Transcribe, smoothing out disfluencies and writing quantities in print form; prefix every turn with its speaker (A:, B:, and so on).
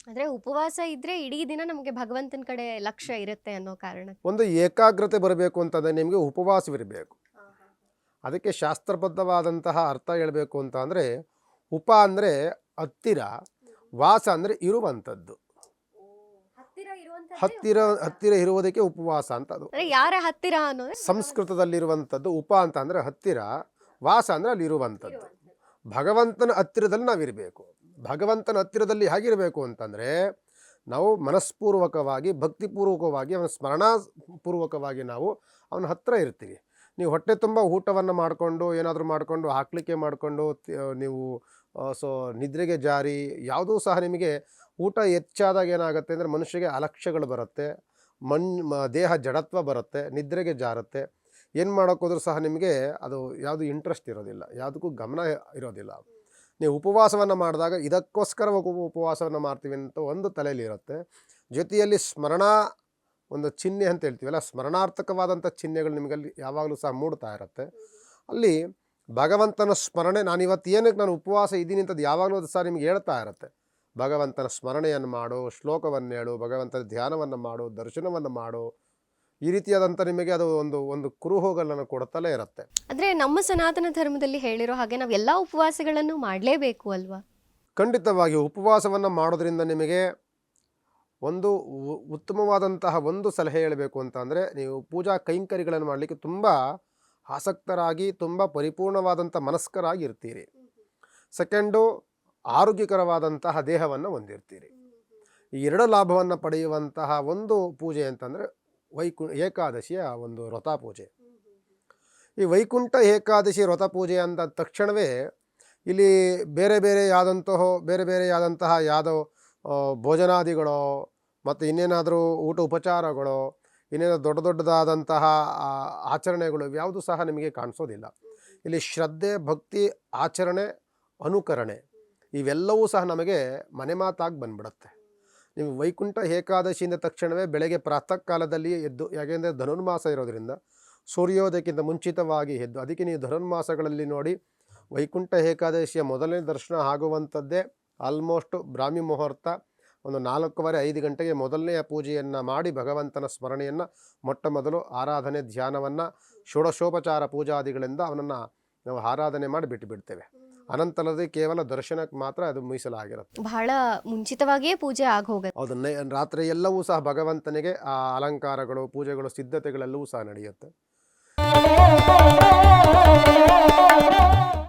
A: ಅಂದ್ರೆ ಉಪವಾಸ ಇದ್ರೆ ಇಡೀ ದಿನ ನಮಗೆ ಭಗವಂತನ ಕಡೆ ಲಕ್ಷ್ಯ ಇರುತ್ತೆ ಅನ್ನೋ ಕಾರಣ.
B: ಒಂದು ಏಕಾಗ್ರತೆ ಬರಬೇಕು ಅಂತಂದರೆ ನಿಮಗೆ ಉಪವಾಸವಿರಬೇಕು. ಅದಕ್ಕೆ ಶಾಸ್ತ್ರಬದ್ಧವಾದಂತಹ ಅರ್ಥ ಹೇಳಬೇಕು ಅಂತ ಅಂದರೆ, ಉಪ ಅಂದರೆ ಹತ್ತಿರ, ವಾಸ ಅಂದರೆ ಇರುವಂಥದ್ದು. ಹತ್ತಿರ ಇರುವುದಕ್ಕೆ ಉಪವಾಸ ಅಂತ. ಅದು
A: ಯಾರ ಹತ್ತಿರ ಅನ್ನೋದು
B: ಸಂಸ್ಕೃತದಲ್ಲಿರುವಂಥದ್ದು. ಉಪ ಅಂತ ಅಂದರೆ ಹತ್ತಿರ, ವಾಸ ಅಂದರೆ ಅಲ್ಲಿ ಇರುವಂಥದ್ದು. ಭಗವಂತನ ಹತ್ತಿರದಲ್ಲಿ ನಾವಿರಬೇಕು. ಭಗವಂತನ ಹತ್ತಿರದಲ್ಲಿ ಹೇಗಿರಬೇಕು ಅಂತಂದರೆ, ನಾವು ಮನಸ್ಪೂರ್ವಕವಾಗಿ ಭಕ್ತಿಪೂರ್ವಕವಾಗಿ ಅವನ ಸ್ಮರಣಾಪೂರ್ವಕವಾಗಿ ನಾವು ಅವನ ಹತ್ತಿರ ಇರ್ತೀವಿ. ನೀವು ಹೊಟ್ಟೆ ತುಂಬ ಊಟವನ್ನು ಮಾಡಿಕೊಂಡು ಏನಾದರೂ ಮಾಡಿಕೊಂಡು ಹಾಕ್ಲಿಕ್ಕೆ ಮಾಡಿಕೊಂಡು ನೀವು ನಿದ್ರೆಗೆ ಜಾರಿ ಯಾವುದೂ ಸಹ ನಿಮಗೆ ಊಟ ಹೆಚ್ಚಾದಾಗ ಏನಾಗುತ್ತೆ ಅಂದರೆ ಮನುಷ್ಯಗೆ ಅಲಕ್ಷ್ಯಗಳು ಬರುತ್ತೆ, ದೇಹ ಜಡತ್ವ ಬರುತ್ತೆ, ನಿದ್ರೆಗೆ ಜಾರುತ್ತೆ. ಏನು ಮಾಡೋಕ್ಕೋದ್ರೂ ಸಹ ನಿಮಗೆ ಅದು ಯಾವುದು ಇಂಟ್ರೆಸ್ಟ್ ಇರೋದಿಲ್ಲ, ಯಾವುದಕ್ಕೂ ಗಮನ ಇರೋದಿಲ್ಲ. ನೀವು ಉಪವಾಸವನ್ನು ಮಾಡಿದಾಗ ಇದಕ್ಕೋಸ್ಕರ ಉಪವಾಸವನ್ನು ಮಾಡ್ತೀವಿ ಅಂತ ಒಂದು ತಲೆಯಲ್ಲಿ ಇರುತ್ತೆ. ಜೊತೆಯಲ್ಲಿ ಸ್ಮರಣಾ ಒಂದು ಚಿಹ್ನೆ ಅಂತ ಹೇಳ್ತೀವಲ್ಲ, ಸ್ಮರಣಾರ್ಥಕವಾದಂಥ ಚಿಹ್ನೆಗಳು ನಿಮಗಲ್ಲಿ ಯಾವಾಗಲೂ ಸಹ ಮೂಡ್ತಾ ಇರುತ್ತೆ. ಅಲ್ಲಿ ಭಗವಂತನ ಸ್ಮರಣೆ, ನಾನಿವತ್ತು ಏನಕ್ಕೆ ನಾನು ಉಪವಾಸ ಇದ್ದೀನಿ ಅಂತದ್ದು ಯಾವಾಗಲೂ ಅದು ಸಹ ನಿಮಗೆ ಹೇಳ್ತಾ ಇರುತ್ತೆ. ಭಗವಂತನ ಸ್ಮರಣೆಯನ್ನು ಮಾಡು, ಶ್ಲೋಕವನ್ನು ಹೇಳು, ಭಗವಂತನ ಧ್ಯಾನವನ್ನು ಮಾಡು, ದರ್ಶನವನ್ನು ಮಾಡು, ಈ ರೀತಿಯಾದಂಥ ನಿಮಗೆ ಅದು ಒಂದು ಕುರುಹೋಗಲನ್ನು ಕೊಡುತ್ತಲೇ ಇರುತ್ತೆ.
A: ಅಂದರೆ ನಮ್ಮ ಸನಾತನ ಧರ್ಮದಲ್ಲಿ ಹೇಳಿರೋ ಹಾಗೆ ನಾವು ಎಲ್ಲ ಉಪವಾಸಗಳನ್ನು ಮಾಡಲೇಬೇಕು ಅಲ್ವಾ?
B: ಖಂಡಿತವಾಗಿ ಉಪವಾಸವನ್ನು ಮಾಡೋದ್ರಿಂದ ನಿಮಗೆ ಒಂದು ಉತ್ತಮವಾದಂತಹ ಒಂದು ಸಲಹೆ ಹೇಳಬೇಕು ಅಂತ ಅಂದರೆ, ನೀವು ಪೂಜಾ ಕೈಂಕರ್ಯಗಳನ್ನು ಮಾಡಲಿಕ್ಕೆ ತುಂಬ ಆಸಕ್ತರಾಗಿ ತುಂಬ ಪರಿಪೂರ್ಣವಾದಂಥ ಮನಸ್ಕರಾಗಿ ಇರ್ತೀರಿ. ಸೆಕೆಂಡು, ಆರೋಗ್ಯಕರವಾದಂತಹ ದೇಹವನ್ನು ಹೊಂದಿರ್ತೀರಿ. ಈ ಎರಡು ಲಾಭವನ್ನು ಪಡೆಯುವಂತಹ ಒಂದು ಪೂಜೆ ಅಂತಂದರೆ ಏಕಾದಶಿಯ ಒಂದು ವ್ರತ ಪೂಜೆ. ಈ ವೈಕುಂಠ ಏಕಾದಶಿ ವ್ರತ ಪೂಜೆ ಅಂದ ತಕ್ಷಣವೇ ಇಲ್ಲಿ ಬೇರೆ ಬೇರೆಯಾದಂತಹ ಯಾವುದೋ ಭೋಜನಾದಿಗಳೋ ಮತ್ತು ಇನ್ನೇನಾದರೂ ಊಟ ಉಪಚಾರಗಳೋ ಇನ್ನೇನೋ ದೊಡ್ಡದಾದಂತಹ ಆಚರಣೆಗಳು ಯಾವುದು ಸಹ ನಿಮಗೆ ಕಾಣಿಸೋದಿಲ್ಲ. ಇಲ್ಲಿ ಶ್ರದ್ಧೆ, ಭಕ್ತಿ, ಆಚರಣೆ, ಅನುಕರಣೆ ಇವೆಲ್ಲವೂ ಸಹ ನಮಗೆ ಮನೆ ಮಾತಾಗಿ ಬಂದ್ಬಿಡುತ್ತೆ. ನೀವು ವೈಕುಂಠ ಏಕಾದಶಿಯಿಂದ ತಕ್ಷಣವೇ ಬೆಳಗ್ಗೆ ಪ್ರಾತಃ ಕಾಲದಲ್ಲಿ ಎದ್ದು, ಯಾಕೆಂದರೆ ಧನುರ್ಮಾಸ ಇರೋದರಿಂದ ಸೂರ್ಯೋದಯಕ್ಕಿಂತ ಮುಂಚಿತವಾಗಿ ಎದ್ದು, ಅದಕ್ಕೆ ನೀವು ಧನುರ್ಮಾಸಗಳಲ್ಲಿ ನೋಡಿ ವೈಕುಂಠ ಏಕಾದಶಿಯ ಮೊದಲನೇ ದರ್ಶನ ಆಗುವಂಥದ್ದೇ ಆಲ್ಮೋಸ್ಟ್ ಬ್ರಾಹ್ಮಿ ಮುಹೂರ್ತ, ಒಂದು 4:30-5 ಗಂಟೆಗೆ ಮೊದಲನೆಯ ಪೂಜೆಯನ್ನು ಮಾಡಿ ಭಗವಂತನ ಸ್ಮರಣೆಯನ್ನು ಮೊಟ್ಟ ಮೊದಲು ಆರಾಧನೆ, ಧ್ಯಾನವನ್ನು, ಷೋಡಶೋಪಚಾರ ಪೂಜಾದಿಗಳಿಂದ ಅವನನ್ನು ನಾವು ಆರಾಧನೆ ಮಾಡಿ ಬಿಟ್ಟುಬಿಡ್ತೇವೆ. ಅನಂತರದೇ ಕೇವಲ ದರ್ಶನಕ್ಕೆ ಮಾತ್ರ ಅದು ಮೀಸಲಾಗಿರುತ್ತೆ.
A: ಬಹಳ ಮುಂಚಿತವಾಗಿಯೇ ಪೂಜೆ ಆಗೋಗುತ್ತೆ.
B: ಅದನ್ನೇ ರಾತ್ರಿ ಎಲ್ಲವೂ ಸಹ ಭಗವಂತನಿಗೆ ಆ ಅಲಂಕಾರಗಳು, ಪೂಜೆಗಳು, ಸಿದ್ಧತೆಗಳೆಲ್ಲವೂ ಸಹ ನಡೆಯುತ್ತೆ.